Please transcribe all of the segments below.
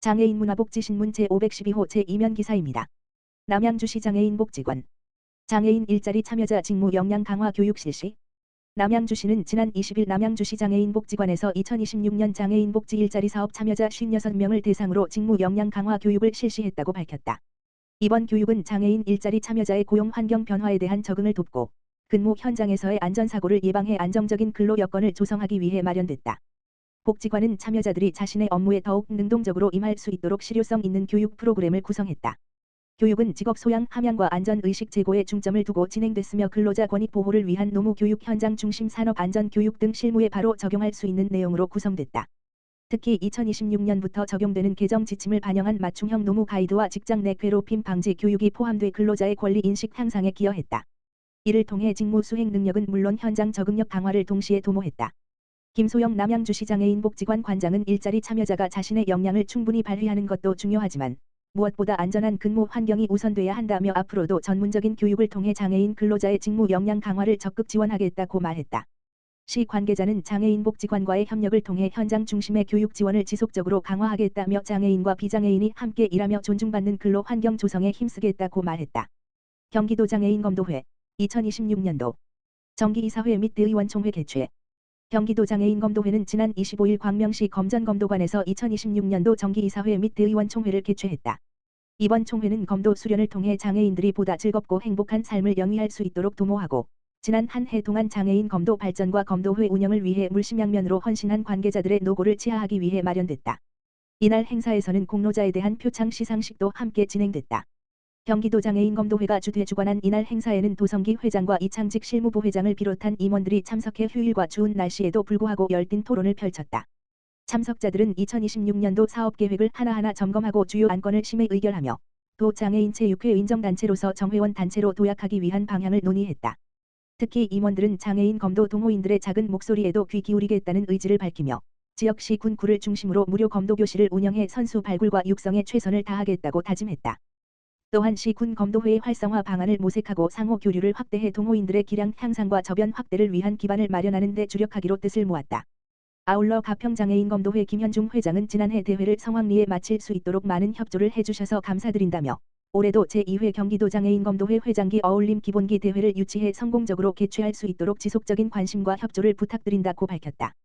장애인 문화복지신문 제512호 제2면 기사입니다. 남양주시 장애인 복지관. 장애인 일자리 참여자 직무 역량 강화 교육 실시. 남양주시는 지난 20일 남양주시 장애인 복지관에서 2026년 장애인 복지 일자리 사업 참여자 56명을 대상으로 직무 역량 강화 교육을 실시했다고 밝혔다. 이번 교육은 장애인 일자리 참여자의 고용 환경 변화에 대한 적응을 돕고 근무 현장에서의 안전사고를 예방해 안정적인 근로 여건을 조성하기 위해 마련됐다. 복지관은 참여자들이 자신의 업무에 더욱 능동적으로 임할 수 있도록 실효성 있는 교육 프로그램을 구성했다. 교육은 직업 소양 함양과 안전의식 제고에 중점을 두고 진행됐으며 근로자 권익 보호를 위한 노무 교육 현장 중심 산업 안전 교육 등 실무에 바로 적용할 수 있는 내용으로 구성됐다. 특히 2026년부터 적용되는 개정 지침을 반영한 맞춤형 노무 가이드와 직장 내 괴롭힘 방지 교육이 포함돼 근로자의 권리 인식 향상에 기여했다. 이를 통해 직무 수행 능력은 물론 현장 적응력 강화를 동시에 도모했다. 김소영 남양주시 장애인 복지관 관장은 일자리 참여자가 자신의 역량을 충분히 발휘하는 것도 중요하지만 무엇보다 안전한 근무 환경이 우선돼야 한다며 앞으로도 전문적인 교육을 통해 장애인 근로자의 직무 역량 강화를 적극 지원하겠다고 말했다. 시 관계자는 장애인 복지관과의 협력을 통해 현장 중심의 교육 지원을 지속적으로 강화하겠다며 장애인과 비장애인이 함께 일하며 존중받는 근로 환경 조성에 힘쓰겠다고 말했다. 경기도 장애인 검도회 2026년도 정기이사회 및 대의원총회 개최. 경기도 장애인 검도회는 지난 25일 광명시 검전검도관에서 2026년도 정기이사회 및 대의원총회를 개최했다. 이번 총회는 검도 수련을 통해 장애인들이 보다 즐겁고 행복한 삶을 영위할 수 있도록 도모하고 지난 한 해 동안 장애인 검도 발전과 검도회 운영을 위해 물심양면으로 헌신한 관계자들의 노고를 치하하기 위해 마련됐다. 이날 행사에서는 공로자에 대한 표창 시상식도 함께 진행됐다. 경기도 장애인 검도회가 주관한 이날 행사에는 도성기 회장과 이창직 실무부회장을 비롯한 임원들이 참석해 휴일과 추운 날씨에도 불구하고 열띤 토론을 펼쳤다. 참석자들은 2026년도 사업계획을 하나하나 점검하고 주요 안건을 심의 의결하며 도 장애인체육회 인정단체로서 정회원 단체로 도약하기 위한 방향을 논의했다. 특히 임원들은 장애인 검도 동호인들의 작은 목소리에도 귀 기울이겠다는 의지를 밝히며 지역시 군구를 중심으로 무료 검도 교실을 운영해 선수 발굴과 육성에 최선을 다하겠다고 다짐했다. 또한 시 군 검도회의 활성화 방안을 모색하고 상호 교류를 확대해 동호인들의 기량 향상과 저변 확대를 위한 기반을 마련하는 데 주력하기로 뜻을 모았다. 아울러 가평장애인 검도회 김현중 회장은 지난해 대회를 성황리에 마칠 수 있도록 많은 협조를 해주셔서 감사드린다며 올해도 제2회 경기도 장애인 검도회 회장기 어울림 기본기 대회를 유치해 성공적으로 개최할 수 있도록 지속적인 관심과 협조를 부탁드린다고 밝혔다.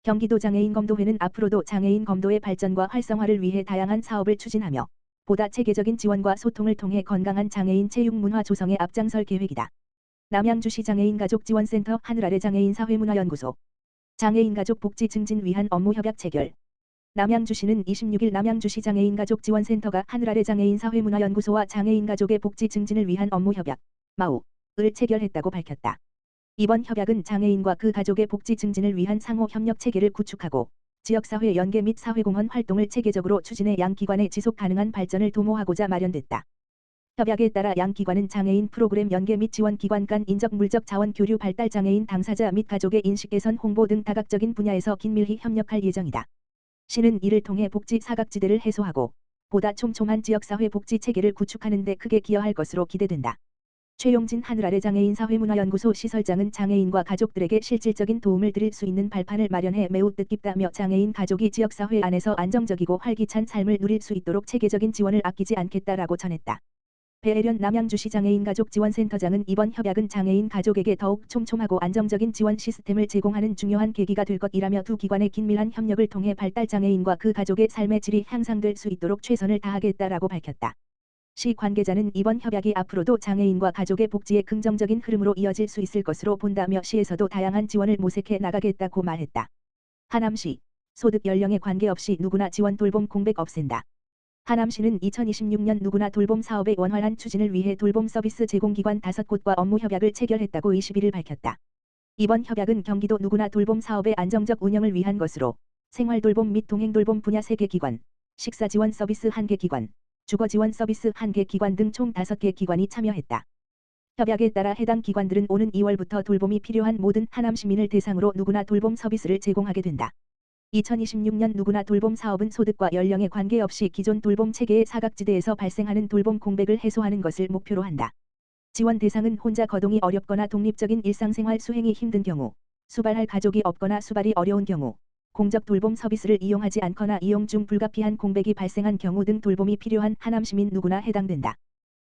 경기도 장애인 검도회는 앞으로도 장애인 검도의 발전과 활성화를 위해 다양한 사업을 추진하며 보다 체계적인 지원과 소통을 통해 건강한 장애인 체육 문화 조성에 앞장설 계획이다. 남양주시 장애인가족지원센터 하늘아래 장애인사회문화연구소 장애인 가족 복지 증진 위한 업무 협약 체결. 남양주시는 26일 남양주시 장애인가족지원센터가 하늘아래 장애인사회문화연구소와 장애인 가족의 복지 증진을 위한 업무 협약 (MAU를) 체결했다고 밝혔다. 이번 협약은 장애인과 그 가족의 복지 증진을 위한 상호 협력 체계를 구축하고 지역사회 연계 및 사회공헌 활동을 체계적으로 추진해 양 기관의 지속 가능한 발전을 도모하고자 마련됐다. 협약에 따라 양 기관은 장애인 프로그램 연계 및 지원 기관 간 인적 물적 자원 교류 발달 장애인 당사자 및 가족의 인식 개선 홍보 등 다각적인 분야에서 긴밀히 협력할 예정이다. 시는 이를 통해 복지 사각지대를 해소하고 보다 촘촘한 지역사회 복지 체계를 구축하는 데 크게 기여할 것으로 기대된다. 최용진 하늘아래 장애인사회문화연구소 시설장은 장애인과 가족들에게 실질적인 도움을 드릴 수 있는 발판을 마련해 매우 뜻깊다며 장애인 가족이 지역사회 안에서 안정적이고 활기찬 삶을 누릴 수 있도록 체계적인 지원을 아끼지 않겠다라고 전했다. 배혜련 남양주시 장애인가족지원센터장은 이번 협약은 장애인 가족에게 더욱 촘촘하고 안정적인 지원 시스템을 제공하는 중요한 계기가 될 것이라며 두 기관의 긴밀한 협력을 통해 발달 장애인과 그 가족의 삶의 질이 향상될 수 있도록 최선을 다하겠다라고 밝혔다. 시 관계자는 이번 협약이 앞으로도 장애인과 가족의 복지에 긍정적인 흐름으로 이어질 수 있을 것으로 본다며 시에서도 다양한 지원을 모색해 나가겠다고 말했다. 하남시 소득 연령에 관계없이 누구나 지원 돌봄 공백 없앤다. 하남시는 2026년 누구나 돌봄 사업의 원활한 추진을 위해 돌봄 서비스 제공기관 5곳과 업무 협약을 체결했다고 21일 밝혔다. 이번 협약은 경기도 누구나 돌봄 사업의 안정적 운영을 위한 것으로 생활돌봄 및 동행돌봄 분야 3개 기관, 식사지원 서비스 1개 기관, 주거지원 서비스 1개 기관 등 총 5개 기관이 참여했다. 협약에 따라 해당 기관들은 오는 2월부터 돌봄이 필요한 모든 하남 시민을 대상으로 누구나 돌봄 서비스를 제공하게 된다. 2026년 누구나 돌봄 사업은 소득과 연령에 관계없이 기존 돌봄 체계의 사각지대에서 발생하는 돌봄 공백을 해소하는 것을 목표로 한다. 지원 대상은 혼자 거동이 어렵거나 독립적인 일상생활 수행이 힘든 경우, 수발할 가족이 없거나 수발이 어려운 경우, 공적 돌봄 서비스를 이용하지 않거나 이용 중 불가피한 공백이 발생한 경우 등 돌봄이 필요한 하남 시민 누구나 해당된다.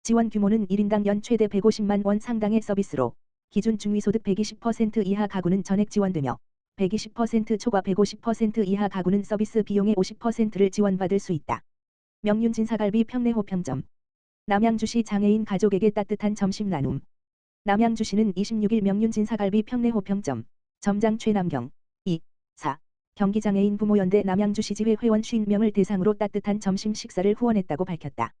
지원 규모는 1인당 연 최대 150만 원 상당의 서비스로 기준 중위소득 120% 이하 가구는 전액 지원되며 120% 초과 150% 이하 가구는 서비스 비용의 50%를 지원받을 수 있다. 명륜진사갈비 평내호 평점. 남양주시 장애인 가족에게 따뜻한 점심 나눔. 남양주시는 26일 명륜진사갈비 평내호 평점. 점장 최남경 2, 4. 경기장애인 부모연대 남양주시지회 회원 50명을 대상으로 따뜻한 점심 식사를 후원했다고 밝혔다.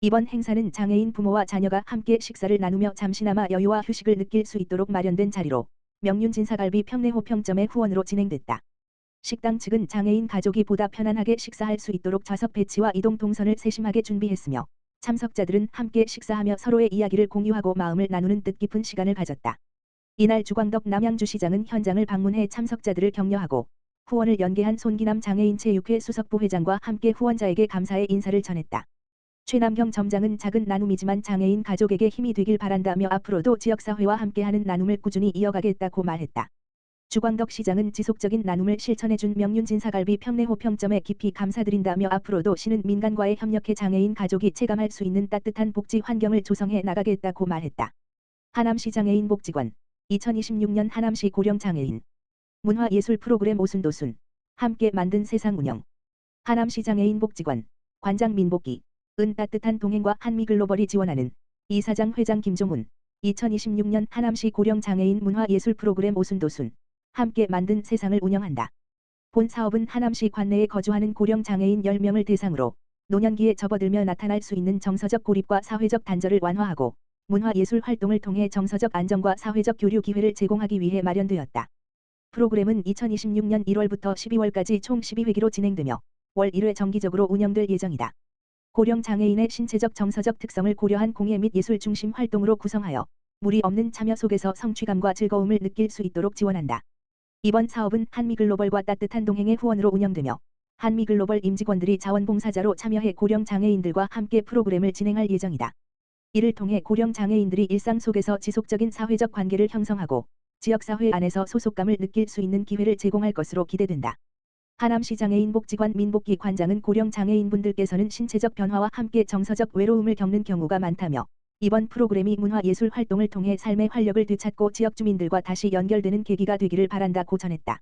이번 행사는 장애인 부모와 자녀가 함께 식사를 나누며 잠시나마 여유와 휴식을 느낄 수 있도록 마련된 자리로 명륜진사갈비 평내호 평점의 후원으로 진행됐다. 식당 측은 장애인 가족이 보다 편안하게 식사할 수 있도록 좌석 배치와 이동 동선을 세심하게 준비했으며 참석자들은 함께 식사하며 서로의 이야기를 공유하고 마음을 나누는 뜻깊은 시간을 가졌다. 이날 주광덕 남양주시장은 현장을 방문해 참석자들을 격려하고 후원을 연계한 손기남 장애인체육회 수석부회장과 함께 후원자에게 감사의 인사를 전했다. 최남경 점장은 작은 나눔이지만 장애인 가족에게 힘이 되길 바란다며 앞으로도 지역사회와 함께하는 나눔을 꾸준히 이어가겠다고 말했다. 주광덕 시장은 지속적인 나눔을 실천해준 명륜진사갈비 평내호 평점에 깊이 감사드린다며 앞으로도 시는 민간과의 협력해 장애인 가족이 체감할 수 있는 따뜻한 복지 환경을 조성해 나가겠다고 말했다. 하남시 장애인 복지관 2026년 하남시 고령장애인 문화예술 프로그램 오순도순 함께 만든 세상 운영. 하남시 장애인 복지관 관장 민복기 은 따뜻한 동행과 한미글로벌이 지원하는 이사장 회장 김종훈 2026년 하남시 고령장애인 문화예술 프로그램 오순도순 함께 만든 세상을 운영한다. 본 사업은 하남시 관내에 거주하는 고령장애인 10명을 대상으로 노년기에 접어들며 나타날 수 있는 정서적 고립과 사회적 단절을 완화하고 문화예술 활동을 통해 정서적 안정과 사회적 교류 기회를 제공하기 위해 마련되었다. 프로그램은 2026년 1월부터 12월까지 총 12회기로 진행되며 월 1회 정기적으로 운영될 예정이다. 고령장애인의 신체적 정서적 특성을 고려한 공예 및 예술 중심 활동으로 구성하여 무리 없는 참여 속에서 성취감과 즐거움을 느낄 수 있도록 지원한다. 이번 사업은 한미글로벌과 따뜻한 동행의 후원으로 운영되며 한미글로벌 임직원들이 자원봉사자로 참여해 고령장애인들과 함께 프로그램을 진행할 예정이다. 이를 통해 고령장애인들이 일상 속에서 지속적인 사회적 관계를 형성하고 지역사회 안에서 소속감을 느낄 수 있는 기회를 제공할 것으로 기대된다. 하남시 장애인 복지관 민복기 관장은 고령장애인분들께서는 신체적 변화와 함께 정서적 외로움을 겪는 경우가 많다며 이번 프로그램이 문화예술 활동을 통해 삶의 활력을 되찾고 지역 주민들과 다시 연결되는 계기가 되기를 바란다고 전했다.